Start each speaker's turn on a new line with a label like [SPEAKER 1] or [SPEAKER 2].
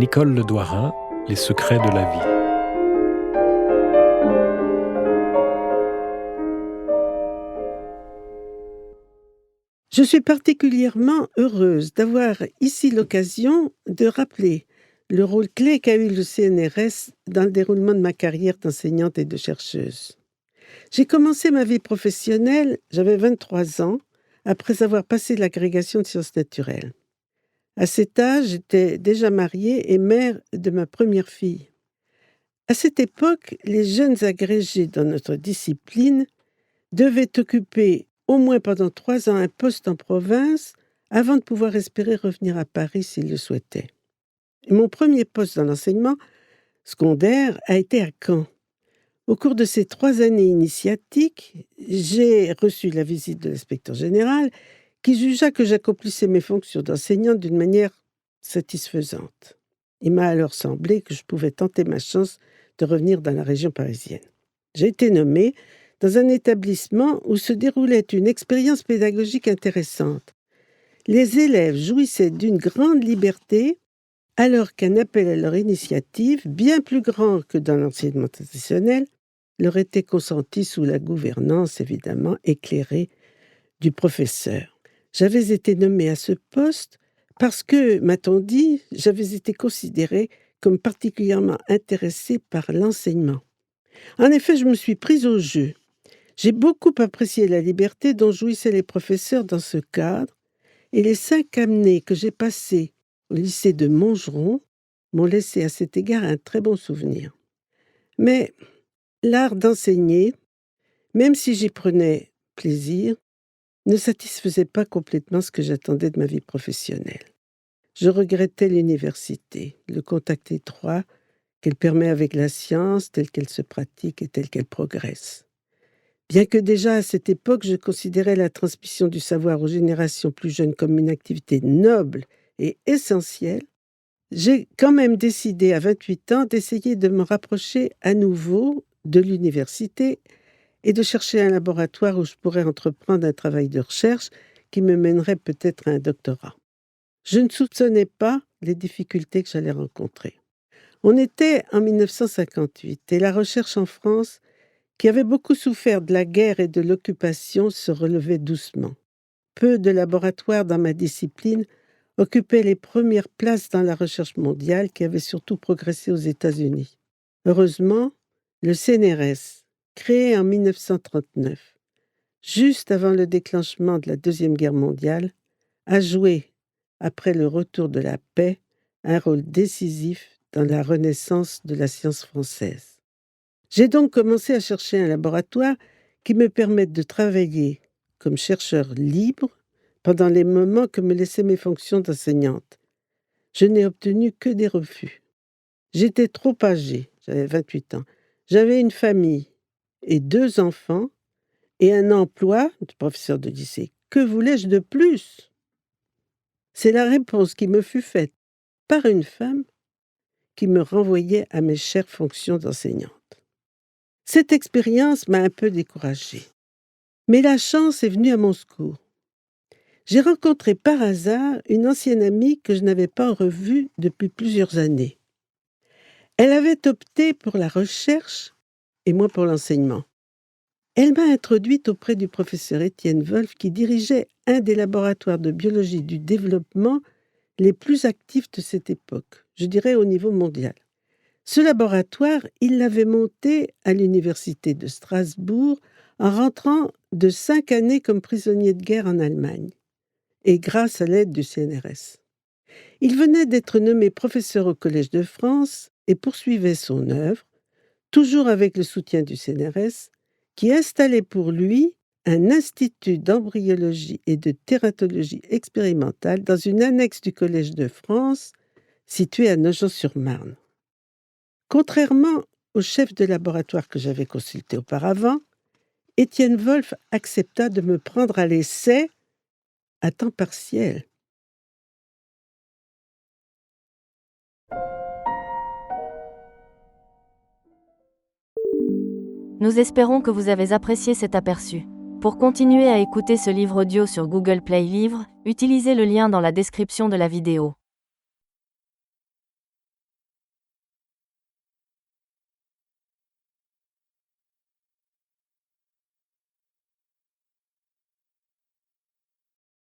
[SPEAKER 1] Nicole Ledouarin, Les secrets de la vie.
[SPEAKER 2] Je suis particulièrement heureuse d'avoir ici l'occasion de rappeler le rôle clé qu'a eu le CNRS dans le déroulement de ma carrière d'enseignante et de chercheuse. J'ai commencé ma vie professionnelle, j'avais 23 ans, après avoir passé l'agrégation de sciences naturelles. À cet âge, j'étais déjà mariée et mère de ma première fille. À cette époque, les jeunes agrégés dans notre discipline devaient occuper au moins pendant 3 ans un poste en province avant de pouvoir espérer revenir à Paris s'ils le souhaitaient. Et mon premier poste dans l'enseignement secondaire a été à Caen. Au cours de ces 3 années initiatiques, j'ai reçu la visite de l'inspecteur général qui jugea que j'accomplissais mes fonctions d'enseignante d'une manière satisfaisante. Il m'a alors semblé que je pouvais tenter ma chance de revenir dans la région parisienne. J'ai été nommée dans un établissement où se déroulait une expérience pédagogique intéressante. Les élèves jouissaient d'une grande liberté alors qu'un appel à leur initiative, bien plus grand que dans l'enseignement traditionnel, leur était consenti sous la gouvernance évidemment éclairée du professeur. J'avais été nommée à ce poste parce que, m'a-t-on dit, j'avais été considérée comme particulièrement intéressée par l'enseignement. En effet, je me suis prise au jeu. J'ai beaucoup apprécié la liberté dont jouissaient les professeurs dans ce cadre, et les 5 années que j'ai passées au lycée de Montgeron m'ont laissé à cet égard un très bon souvenir. Mais l'art d'enseigner, même si j'y prenais plaisir, ne satisfaisait pas complètement ce que j'attendais de ma vie professionnelle. Je regrettais l'université, le contact étroit qu'elle permet avec la science telle qu'elle se pratique et telle qu'elle progresse. Bien que déjà à cette époque, je considérais la transmission du savoir aux générations plus jeunes comme une activité noble et essentielle, j'ai quand même décidé à 28 ans d'essayer de me rapprocher à nouveau de l'université et de chercher un laboratoire où je pourrais entreprendre un travail de recherche qui me mènerait peut-être à un doctorat. Je ne soupçonnais pas les difficultés que j'allais rencontrer. On était en 1958 et la recherche en France, qui avait beaucoup souffert de la guerre et de l'occupation, se relevait doucement. Peu de laboratoires dans ma discipline occupaient les premières places dans la recherche mondiale qui avait surtout progressé aux États-Unis. Heureusement, le CNRS, créé en 1939, juste avant le déclenchement de la Deuxième Guerre mondiale, a joué, après le retour de la paix, un rôle décisif dans la renaissance de la science française. J'ai donc commencé à chercher un laboratoire qui me permette de travailler comme chercheur libre pendant les moments que me laissaient mes fonctions d'enseignante. Je n'ai obtenu que des refus. J'étais trop âgée, j'avais 28 ans. J'avais une famille et 2 enfants et un emploi de professeur de lycée. Que voulais-je de plus? C'est la réponse qui me fut faite par une femme qui me renvoyait à mes chères fonctions d'enseignante. Cette expérience m'a un peu découragée. Mais la chance est venue à mon secours. J'ai rencontré par hasard une ancienne amie que je n'avais pas revue depuis plusieurs années. Elle avait opté pour la recherche et moi pour l'enseignement. Elle m'a introduite auprès du professeur Étienne Wolf qui dirigeait un des laboratoires de biologie du développement les plus actifs de cette époque, je dirais au niveau mondial. Ce laboratoire, il l'avait monté à l'université de Strasbourg en rentrant de 5 années comme prisonnier de guerre en Allemagne, et grâce à l'aide du CNRS. Il venait d'être nommé professeur au Collège de France et poursuivait son œuvre, toujours avec le soutien du CNRS, qui installait pour lui un institut d'embryologie et de tératologie expérimentale dans une annexe du Collège de France située à Nogent-sur-Marne. Contrairement au chef de laboratoire que j'avais consulté auparavant, Étienne Wolf accepta de me prendre à l'essai à temps partiel.
[SPEAKER 3] Nous espérons que vous avez apprécié cet aperçu. Pour continuer à écouter ce livre audio sur Google Play Livres, utilisez le lien dans la description de la vidéo.